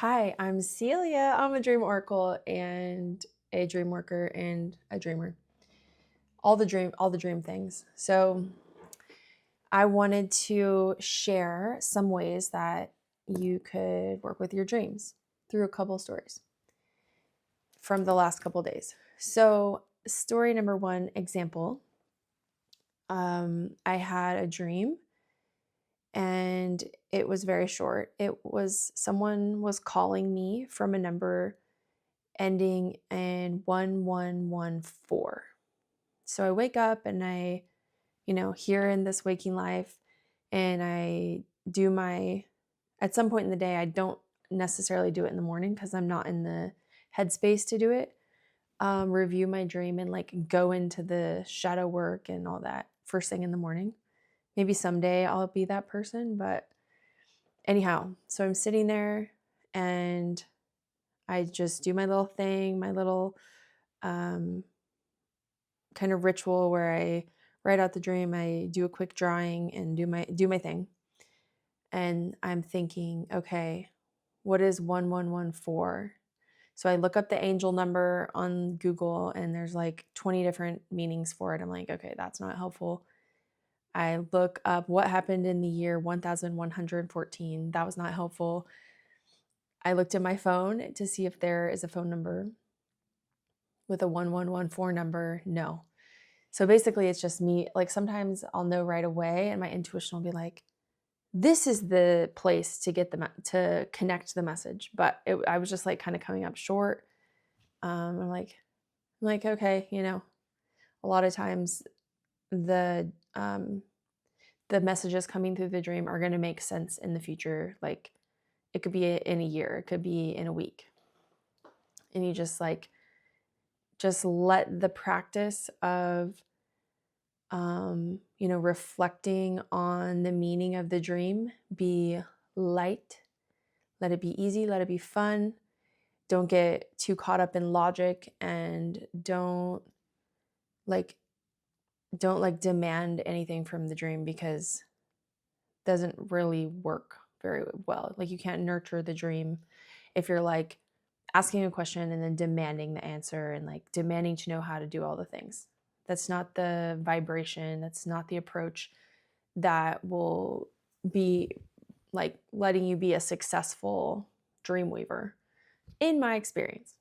Hi, I'm Celia. I'm a dream oracle and a dream worker and a dreamer. All the dream things. So, I wanted to share some ways that you could work with your dreams through a couple stories from the last couple days. So, story number 1 example. I had a dream and it was very short. It was someone was calling me from a number ending in 1114. So I wake up and here in this waking life, and I do at some point in the day, I don't necessarily do it in the morning because I'm not in the headspace to do it. Review my dream and like go into the shadow work and all that first thing in the morning. Maybe someday I'll be that person, but anyhow, so I'm sitting there and I just do my little thing, my little um, kind of ritual where I write out the dream, I do a quick drawing and do my thing. And I'm thinking, okay, what is 1114? So I look up the angel number on Google and there's like 20 different meanings for it. I'm like, okay, that's not helpful. I look up what happened in the year 1114. That was not helpful. I looked at my phone to see if there is a phone number with a 1114 number. No. So basically, it's just me. Like sometimes I'll know right away, and my intuition will be like, "This is the place to get to connect the message." But I was just like kind of coming up short. I'm like, okay, a lot of times the the messages coming through the dream are going to make sense in the future. Like it could be in a year, it could be in a week, and you just let the practice of reflecting on the meaning of the dream be light. Let it be easy, let it be fun. Don't get too caught up in logic and like don't demand anything from the dream because it doesn't really work very well. Like you can't nurture the dream if you're like asking a question and then demanding the answer and like demanding to know how to do all the things. That's not the vibration, that's not the approach that will be like letting you be a successful dream weaver in my experience.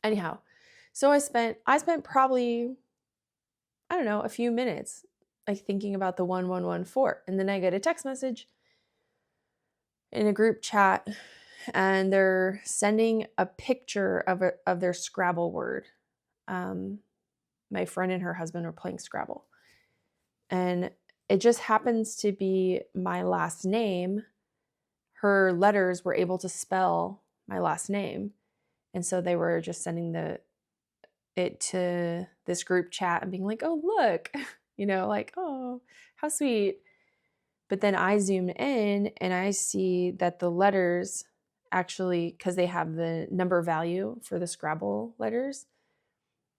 Anyhow, so I spent probably, I don't know, a few minutes like thinking about the 1114, and then I get a text message in a group chat and they're sending a picture of their Scrabble word. um, my friend and her husband were playing Scrabble, and it just happens to be my last name. Her letters were able to spell my last name. And so they were just sending it to this group chat and being like, oh, look, like, oh, how sweet. But then I zoom in and I see that the letters actually, because they have the number value for the Scrabble letters,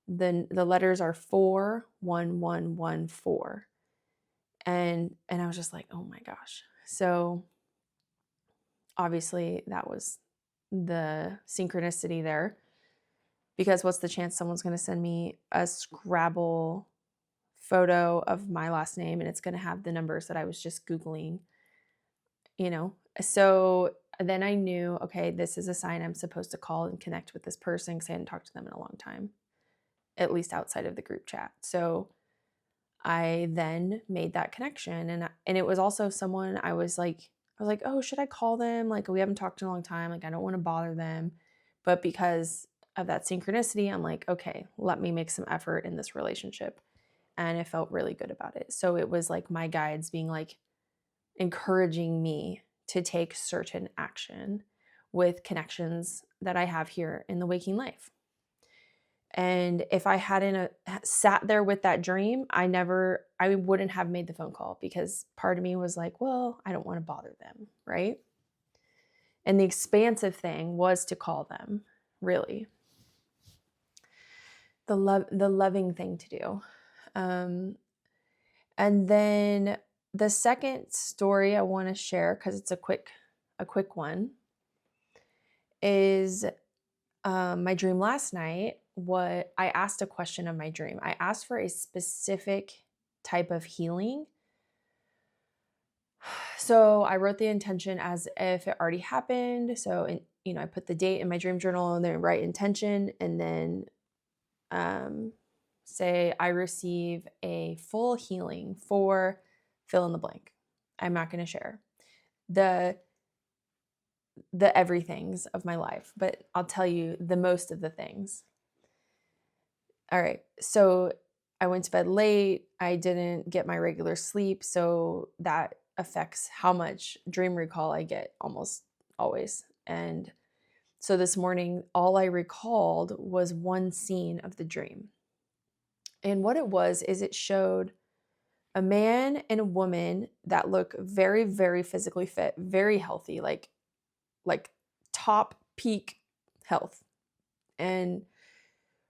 then the letters are 41114. And I was just like, oh my gosh. So obviously that was the synchronicity there, because what's the chance someone's going to send me a Scrabble photo of my last name and it's going to have the numbers that I was just Googling, you know? So then I knew, okay, this is a sign I'm supposed to call and connect with this person because I hadn't talked to them in a long time, at least outside of the group chat. So I then made that connection, and it was also someone I was like, oh, should I call them? Like, we haven't talked in a long time. Like, I don't want to bother them. But because of that synchronicity, I'm like, okay, let me make some effort in this relationship. And it felt really good about it. So it was like my guides being like encouraging me to take certain action with connections that I have here in the waking life. And if I hadn't sat there with that dream, I wouldn't have made the phone call, because part of me was like, well, I don't want to bother them, right? And the expansive thing was to call them, really. The loving thing to do. And then the second story I want to share, because it's a quick one, is my dream last night. What I asked a question of my dream. I asked for a specific type of healing. So I wrote the intention as if it already happened. So, I put the date in my dream journal and then write intention, and then say I receive a full healing for fill in the blank. I'm not going to share the everythings of my life, but I'll tell you the most of the things. All right. So I went to bed late. I didn't get my regular sleep. So that affects how much dream recall I get almost always. And so this morning, all I recalled was one scene of the dream. And what it was is it showed a man and a woman that look very, very physically fit, very healthy, like top peak health. And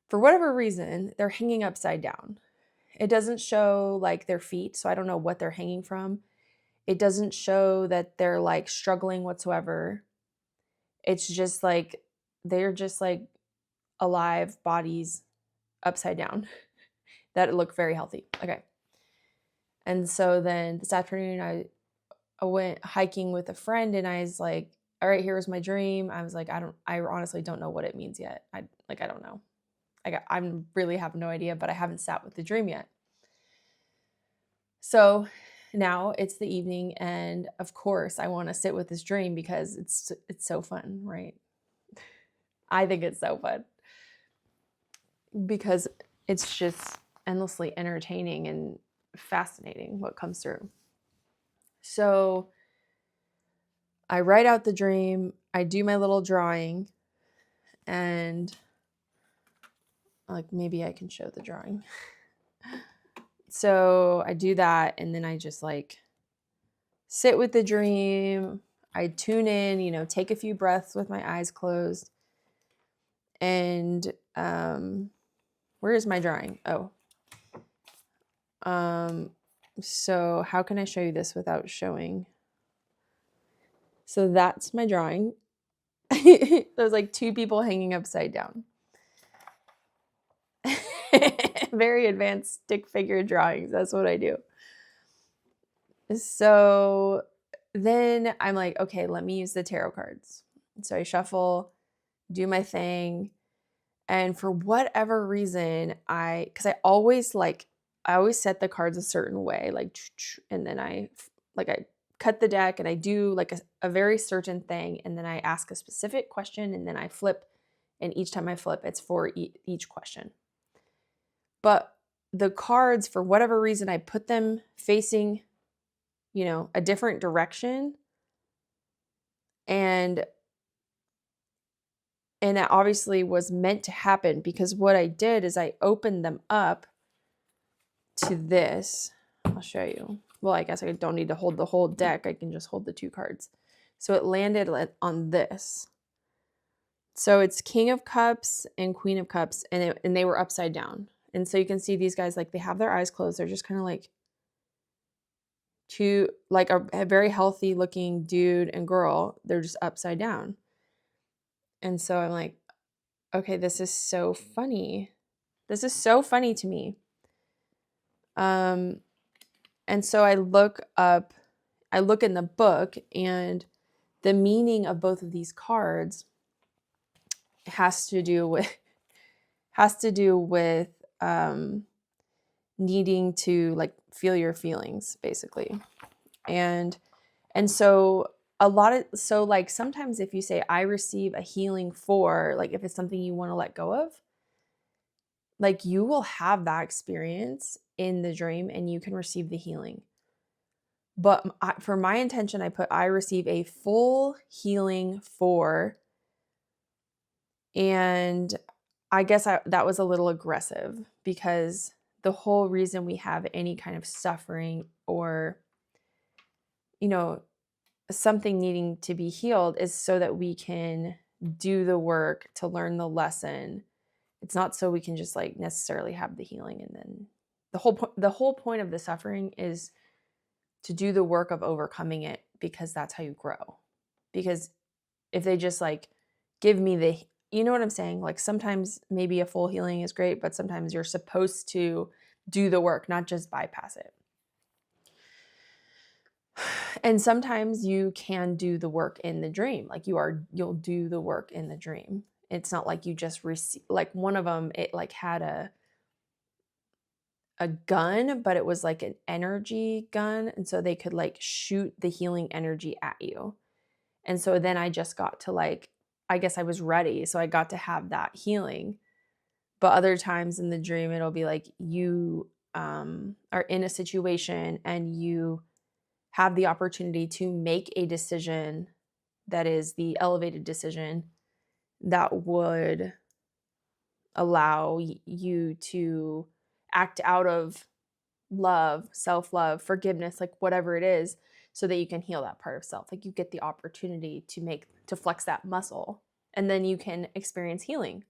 for whatever reason, they're hanging upside down. It doesn't show like their feet, so I don't know what they're hanging from. It doesn't show that they're like struggling whatsoever. It's just like they're just like alive bodies upside down that look very healthy. Okay. And so then this afternoon I went hiking with a friend and I was like, all right, here's my dream. I was like, I honestly don't know what it means yet. I don't know. I really have no idea, but I haven't sat with the dream yet. So now it's the evening, and of course I want to sit with this dream because it's so fun, right? I think it's so fun because it's just endlessly entertaining and fascinating what comes through. So I write out the dream, I do my little drawing, and like maybe I can show the drawing. So I do that, and then I just like sit with the dream. I tune in, take a few breaths with my eyes closed. And where is my drawing? Oh. So how can I show you this without showing? So that's my drawing. There's like two people hanging upside down. Very advanced stick figure drawings. That's what I do. So then I'm like, okay, let me use the tarot cards. So I shuffle, do my thing. And for whatever reason, because I always set the cards a certain way, and then I cut the deck and I do like a very certain thing. And then I ask a specific question and then I flip. And each time I flip, it's for each question. But the cards, for whatever reason, I put them facing, a different direction. And that obviously was meant to happen because what I did is I opened them up to this. I'll show you. Well, I guess I don't need to hold the whole deck. I can just hold the two cards. So it landed on this. So it's King of Cups and Queen of Cups, and they were upside down. And so you can see these guys, like they have their eyes closed. They're just kind of like a very healthy looking dude and girl. They're just upside down. And so I'm like, okay, this is so funny. This is so funny to me. And so I look in the book, and the meaning of both of these cards has to do with needing to like feel your feelings, basically. And so sometimes if you say I receive a healing for, like if it's something you want to let go of, like you will have that experience in the dream and you can receive the healing. But for my intention, I put I receive a full healing for, and I guess that was a little aggressive because the whole reason we have any kind of suffering or, something needing to be healed is so that we can do the work to learn the lesson. It's not so we can just like necessarily have the healing, and then the whole point of the suffering is to do the work of overcoming it, because that's how you grow. Because if they just like give me the, you know what I'm saying? Like sometimes maybe a full healing is great, but sometimes you're supposed to do the work, not just bypass it. And sometimes you can do the work in the dream. Like you'll do the work in the dream. It's not like you just receive, like one of them, it like had a gun, but it was like an energy gun. And so they could like shoot the healing energy at you. And so then I just got to like, I guess I was ready. So I got to have that healing. But other times in the dream, it'll be like you are in a situation and you have the opportunity to make a decision that is the elevated decision that would allow you to act out of love, self-love, forgiveness, like whatever it is, so that you can heal that part of self. Like you get the opportunity to flex that muscle, and then you can experience healing.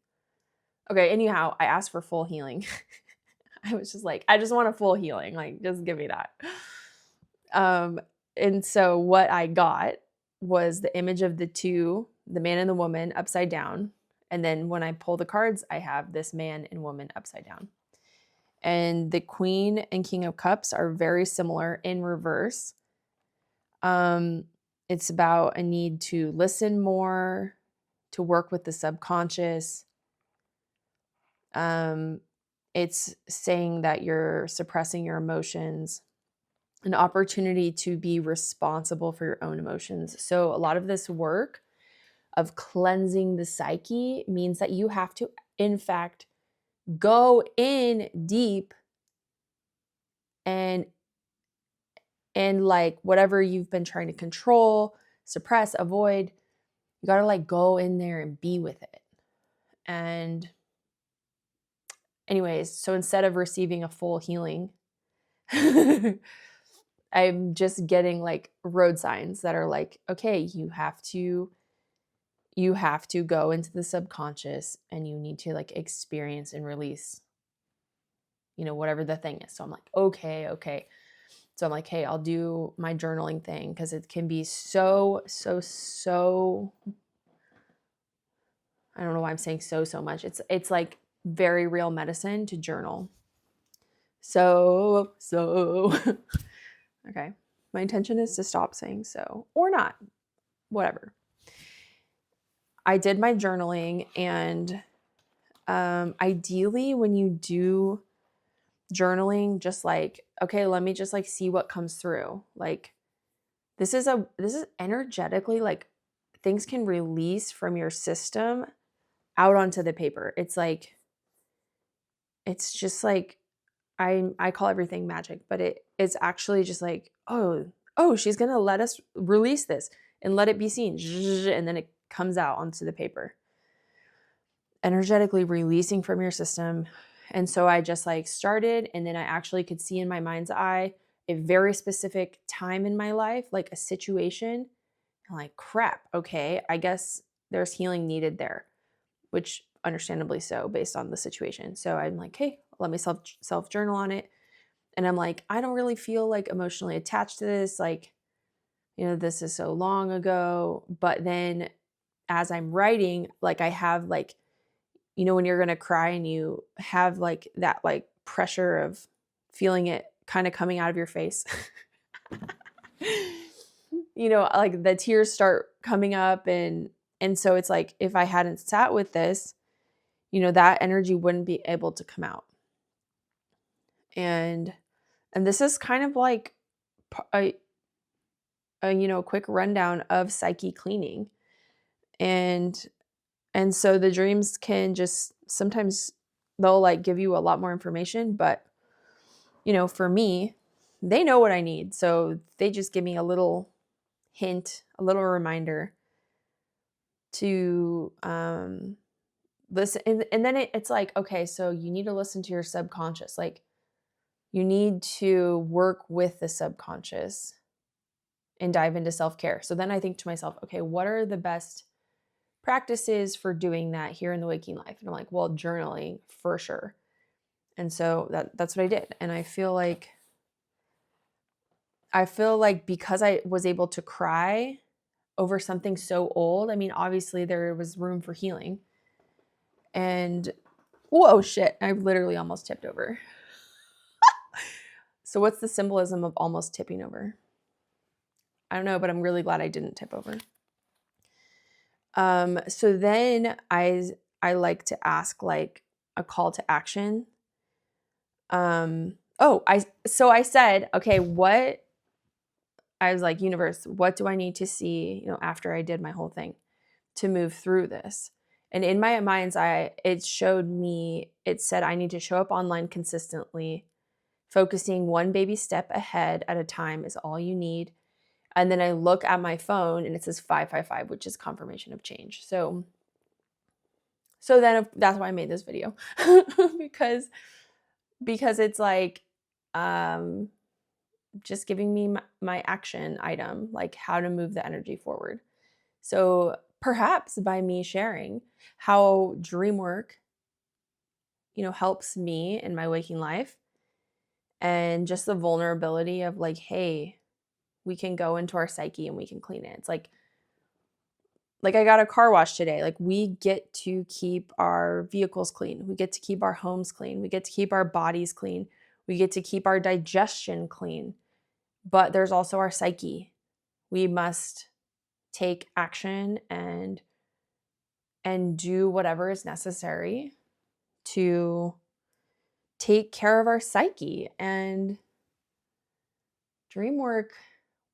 Okay, anyhow, I asked for full healing. I was just like, I just want a full healing. Like, just give me that. And so what I got was the image of the man and the woman upside down. And then when I pull the cards, I have this man and woman upside down. And the Queen and King of Cups are very similar in reverse. It's about a need to listen more, to work with the subconscious. It's saying that you're suppressing your emotions, an opportunity to be responsible for your own emotions. So a lot of this work of cleansing the psyche means that you have to, in fact, go in deep and like whatever you've been trying to control, suppress, avoid, you got to like go in there and be with it. And anyways, so instead of receiving a full healing, I'm just getting like road signs that are like, okay, you have to go into the subconscious and you need to like experience and release, whatever the thing is. So I'm like, okay. So I'm like, hey, I'll do my journaling thing because it can be so, I don't know why I'm saying so much. It's like very real medicine to journal. So okay. My intention is to stop saying so or not, whatever. I did my journaling, and ideally when you do journaling, just like, okay, let me just like see what comes through. Like this is energetically, like things can release from your system out onto the paper. It's just like I call everything magic, but it's actually just like, oh, she's gonna let us release this and let it be seen, and then it comes out onto the paper, energetically releasing from your system. And so I just like started, and then I actually could see in my mind's eye a very specific time in my life, like a situation. I'm like, crap, okay, I guess there's healing needed there, which understandably so based on the situation. So I'm like, hey, let me self journal on it. And I'm like, I don't really feel like emotionally attached to this. Like, this is so long ago. But then as I'm writing, like I have like, when you're going to cry and you have like that like pressure of feeling it kind of coming out of your face. Like the tears start coming up, and so it's like if I hadn't sat with this, that energy wouldn't be able to come out. And this is kind of like a quick rundown of psyche cleaning. And so the dreams can just sometimes they'll like give you a lot more information, but for me, they know what I need. So they just give me a little hint, a little reminder to listen. And then it's like, okay, so you need to listen to your subconscious. Like you need to work with the subconscious and dive into self-care. So then I think to myself, okay, what are the best practices for doing that here in the waking life? And I'm like, well, journaling for sure. And so that's what I did. And I feel like because I was able to cry over something so old. I mean, obviously there was room for healing. And whoa, shit, I literally almost tipped over. So what's the symbolism of almost tipping over? I don't know, but I'm really glad I didn't tip over. So then I like to ask like a call to action. I said, okay, I was like, universe, what do I need to see, after I did my whole thing to move through this? And in my mind's eye, it said I need to show up online consistently. Focusing one baby step ahead at a time is all you need. And then I look at my phone and it says 555, which is confirmation of change. So then that's why I made this video because it's like, just giving me my action item, like how to move the energy forward. So perhaps by me sharing how dream work, helps me in my waking life, and just the vulnerability of like, hey, we can go into our psyche and we can clean it. It's like I got a car wash today. Like, we get to keep our vehicles clean. We get to keep our homes clean. We get to keep our bodies clean. We get to keep our digestion clean. But there's also our psyche. We must take action and do whatever is necessary to take care of our psyche. And dream work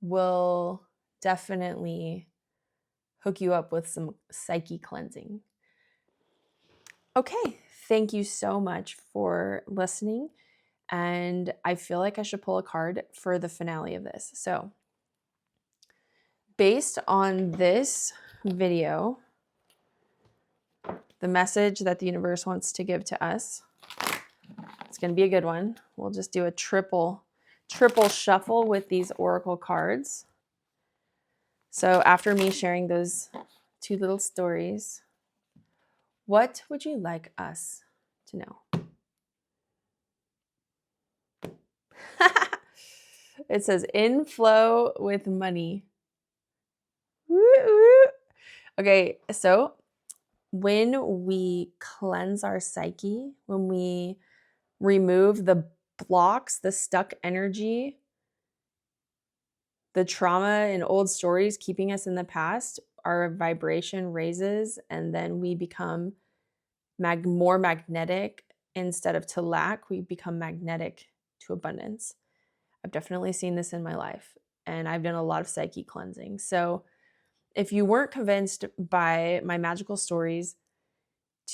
will definitely hook you up with some psyche cleansing. Okay, thank you so much for listening. And I feel like I should pull a card for the finale of this. So, based on this video, the message that the universe wants to give to us, it's going to be a good one. We'll just do a triple shuffle with these oracle cards. So after me sharing those two little stories, what would you like us to know? It says inflow with money. Okay, so when we cleanse our psyche, when we remove the blocks, the stuck energy, the trauma and old stories keeping us in the past, our vibration raises, and then we become more magnetic. Instead of to lack, we become magnetic to abundance. I've definitely seen this in my life, and I've done a lot of psyche cleansing. So if you weren't convinced by my magical stories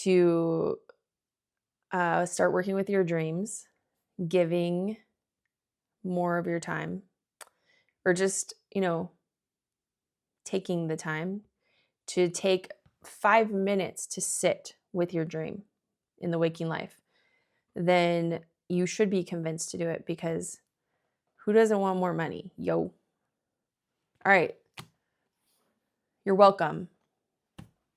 to start working with your dreams, giving more of your time, or just, taking the time to take 5 minutes to sit with your dream in the waking life, then you should be convinced to do it, because who doesn't want more money? Yo. All right. You're welcome.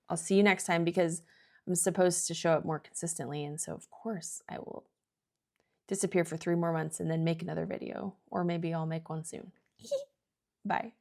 I'll see you next time, because I'm supposed to show up more consistently. And so, of course, I will disappear for 3 more months and then make another video. Or maybe I'll make one soon. Bye.